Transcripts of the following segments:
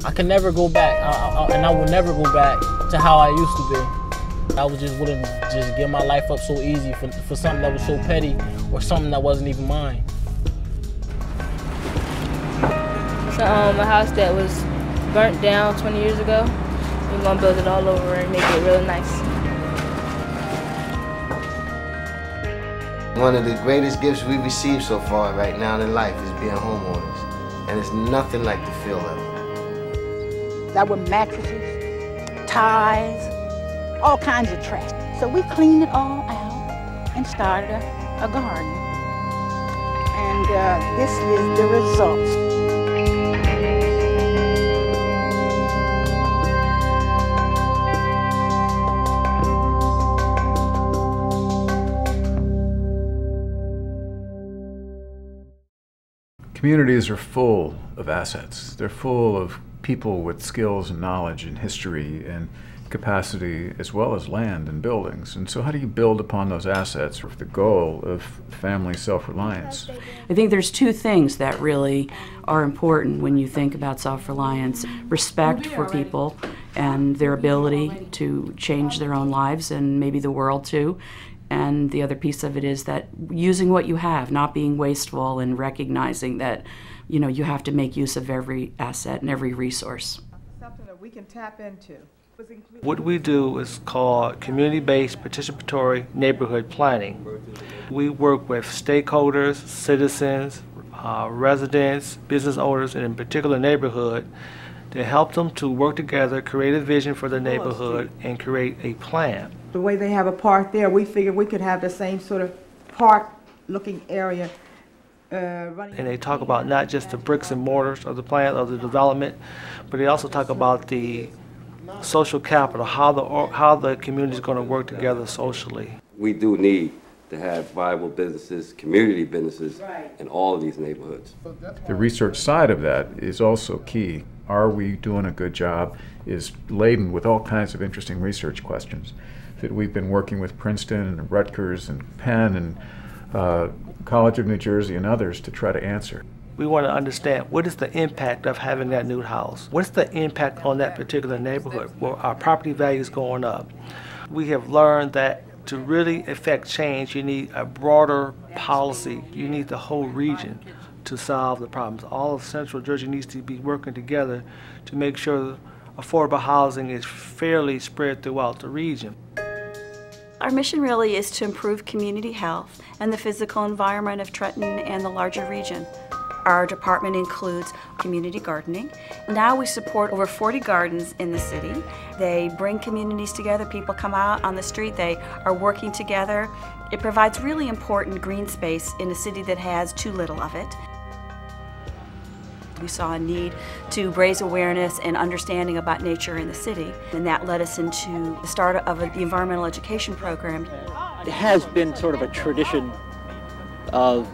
I can never go back, and I will never go back to how I used to be. I was just willing to just give my life up so easy for something that was so petty or something that wasn't even mine. So, a house that was burnt down 20 years ago, we're gonna build it all over and make it really nice. One of the greatest gifts we've received so far right now in life is being homeowners. And it's nothing like the feel of it. There were mattresses, ties, all kinds of trash. So we cleaned it all out and started a garden. And this is the results. Communities are full of assets. They're full of people with skills and knowledge and history and capacity, as well as land and buildings. And so how do you build upon those assets with the goal of family self-reliance? I think there's two things that really are important when you think about self-reliance. Respect for people and their ability to change their own lives and maybe the world too. And the other piece of it is that using what you have, not being wasteful, and recognizing that, you know, you have to make use of every asset and every resource. Something that we can tap into. What we do is called community-based participatory neighborhood planning. We work with stakeholders, citizens, residents, business owners in a particular neighborhood to help them to work together, create a vision for the neighborhood, and create a plan. The way they have a park there, we figured we could have the same sort of park-looking area running. And they talk about not just the bricks and mortars of the plan, of the development, but they also talk about the social capital, how the community is going to work together socially. We do need to have viable businesses, community businesses, in all of these neighborhoods. The research side of that is also key. Are we doing a good job is laden with all kinds of interesting research questions that we've been working with Princeton and Rutgers and Penn and College of New Jersey and others to try to answer. We want to understand what is the impact of having that new house? What's the impact on that particular neighborhood where our property value is going up? We have learned that to really affect change, you need a broader policy. You need the whole region to solve the problems. All of Central Jersey needs to be working together to make sure affordable housing is fairly spread throughout the region. Our mission really is to improve community health and the physical environment of Trenton and the larger region. Our department includes community gardening. Now we support over 40 gardens in the city. They bring communities together. People come out on the street. They are working together. It provides really important green space in a city that has too little of it. We saw a need to raise awareness and understanding about nature in the city, and that led us into the start of the environmental education program. It has been sort of a tradition of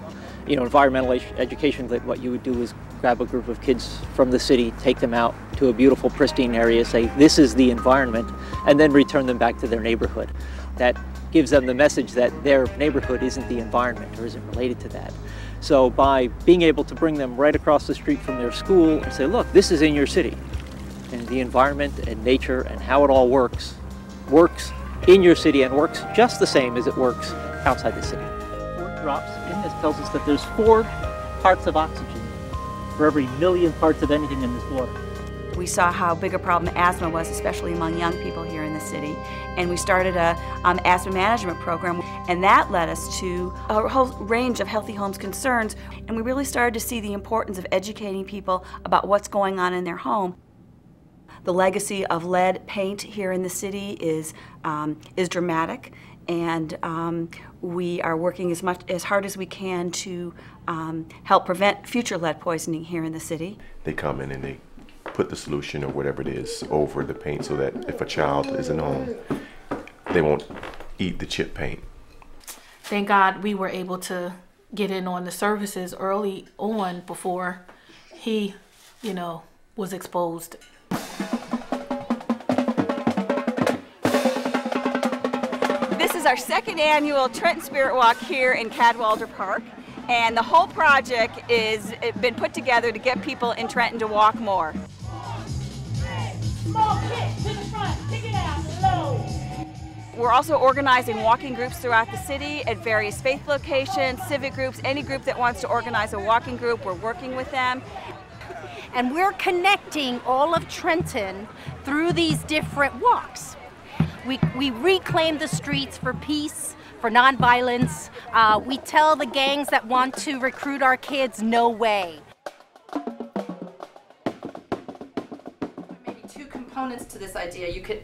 environmental education, that what you would do is grab a group of kids from the city, take them out to a beautiful, pristine area, say, this is the environment, and then return them back to their neighborhood. That gives them the message that their neighborhood isn't the environment or isn't related to that. So by being able to bring them right across the street from their school and say, look, this is in your city, and the environment and nature and how it all works in your city and works just the same as it works outside the city. 4 drops in this tells us that there's 4 parts of oxygen for every million parts of anything in this water. We saw how big a problem asthma was, especially among young people here in the city, and we started a asthma management program, and that led us to a whole range of Healthy Homes concerns, and we really started to see the importance of educating people about what's going on in their home. The legacy of lead paint here in the city is dramatic, and we are working as hard as we can to help prevent future lead poisoning here in the city. They come in and they put the solution or whatever it is over the paint so that if a child isn't home, they won't eat the chip paint. Thank God we were able to get in on the services early on before he, was exposed. This is our second annual Trenton Spirit Walk here in Cadwalder Park, and the whole project is been put together to get people in Trenton to walk more. small kick to the front. Kick it out. Low. We're also organizing walking groups throughout the city at various faith locations, civic groups, any group that wants to organize a walking group, we're working with them. And we're connecting all of Trenton through these different walks. We reclaim the streets for peace, for nonviolence. We tell the gangs that want to recruit our kids, no way. Maybe two components to this idea. You could,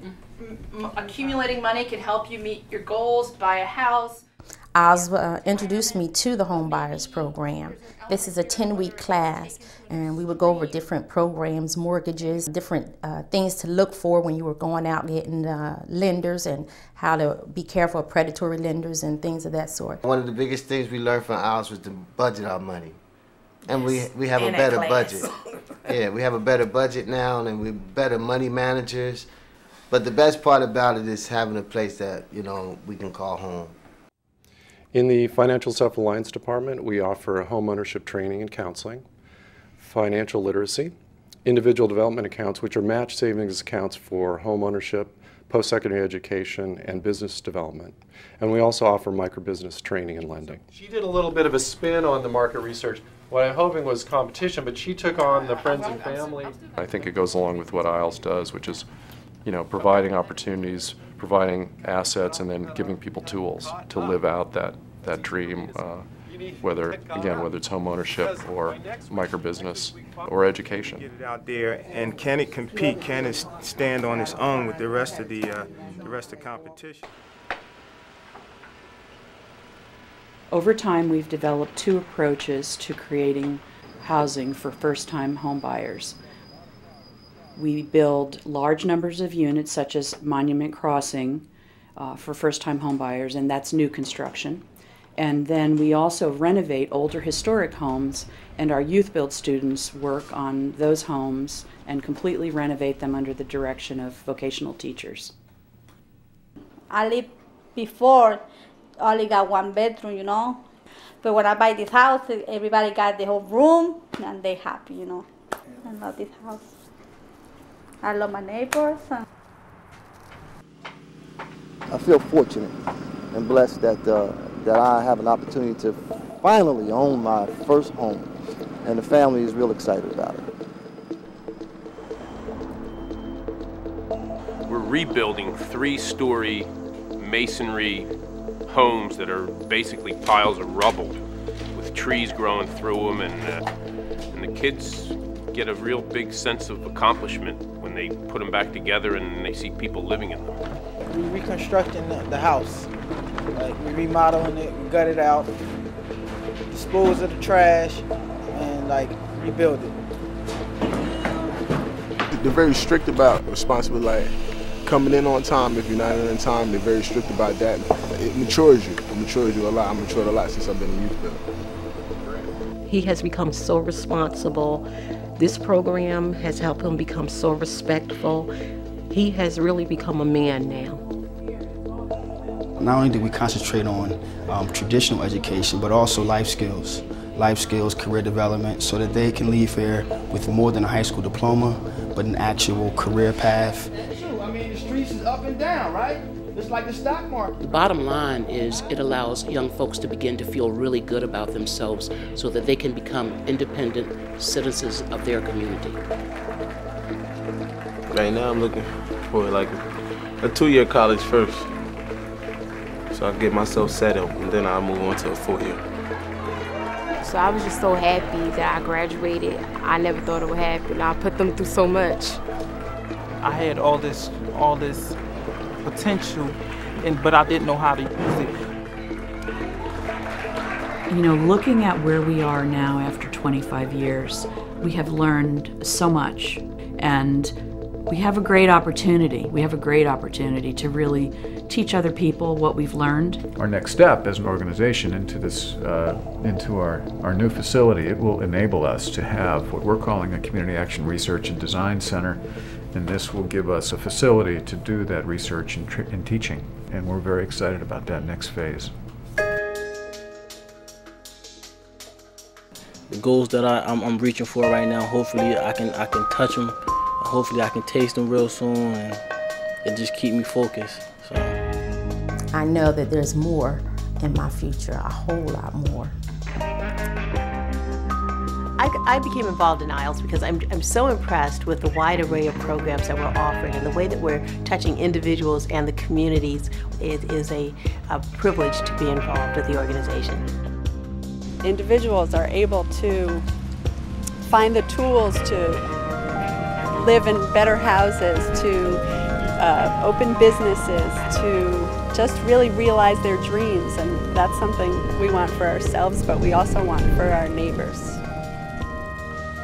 accumulating money can help you meet your goals, buy a house. Oz introduced me to the Home Buyers Program. This is a 10-week class, and we would go over different programs, mortgages, different things to look for when you were going out getting lenders, and how to be careful of predatory lenders and things of that sort. One of the biggest things we learned from Oz was to budget our money. And we have a better budget. Yeah, we have a better budget now, and we're better money managers. But the best part about it is having a place that, you know, we can call home. In the Financial Self-Reliance Department, we offer home ownership training and counseling, financial literacy, individual development accounts, which are match savings accounts for home ownership, post-secondary education, and business development. And we also offer microbusiness training and lending. She did a little bit of a spin on the market research. What I'm hoping was competition, but she took on the friends and family. I think it goes along with what ILS does, which is, you know, providing opportunities, providing assets, and then giving people tools to live out that dream, whether it's home ownership or microbusiness or education. Get it out there, and can it compete? Can it stand on its own with the rest of the competition? Over time, we've developed two approaches to creating housing for first-time home buyers. We build large numbers of units, such as Monument Crossing, for first-time home buyers, and that's new construction. And then we also renovate older historic homes, and our youth build students work on those homes and completely renovate them under the direction of vocational teachers. I lived before, only got one bedroom, you know. But when I buy this house, everybody got the whole room, and they happy, you know. I love this house. I love my neighbors. I feel fortunate and blessed that I have an opportunity to finally own my first home, and the family is real excited about it. We're rebuilding 3-story masonry homes that are basically piles of rubble with trees growing through them, and the kids get a real big sense of accomplishment when they put them back together and they see people living in them. We're reconstructing the house. Like, we're remodeling it, we gut it out, dispose of the trash, and like rebuild it. They're very strict about responsibility, like coming in on time. If you're not in on time, they're very strict about that. It matures you. It matures you a lot. I've matured a lot since I've been in youth build. He has become so responsible. This program has helped him become so respectful. He has really become a man now. Not only do we concentrate on traditional education, but also life skills, career development, so that they can leave here with more than a high school diploma, but an actual career path. I mean, the streets is up and down, right? It's like the stock market. The bottom line is it allows young folks to begin to feel really good about themselves so that they can become independent citizens of their community. Right now I'm looking for like a 2-year college first. So I get myself settled, and then I'll move on to a 4-year. So I was just so happy that I graduated. I never thought it would happen. I put them through so much. I had all this potential, but I didn't know how to use it. You know, looking at where we are now after 25 years, we have learned so much, and we have a great opportunity. We have a great opportunity to really teach other people what we've learned. Our next step as an organization into this, into our new facility, it will enable us to have what we're calling a Community Action Research and Design Center, and this will give us a facility to do that research and teaching, and we're very excited about that next phase. The goals that I'm reaching for right now, hopefully I can touch them. hopefully I can taste them real soon, and it just keep me focused. So I know that there's more in my future, a whole lot more. I became involved in ISLES because I'm so impressed with the wide array of programs that we're offering, and the way that we're touching individuals and the communities. It is a privilege to be involved with the organization. Individuals are able to find the tools to live in better houses, to open businesses, to just really realize their dreams, and that's something we want for ourselves, but we also want for our neighbors.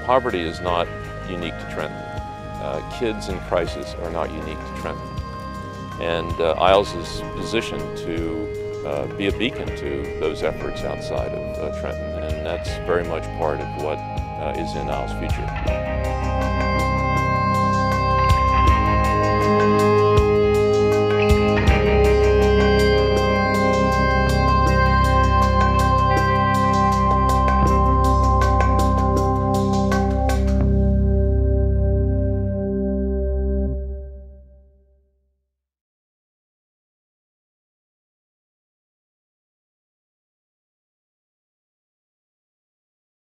Poverty is not unique to Trenton. Kids in crisis are not unique to Trenton. And ISLES is positioned to be a beacon to those efforts outside of Trenton, and that's very much part of what is in ISLES' future.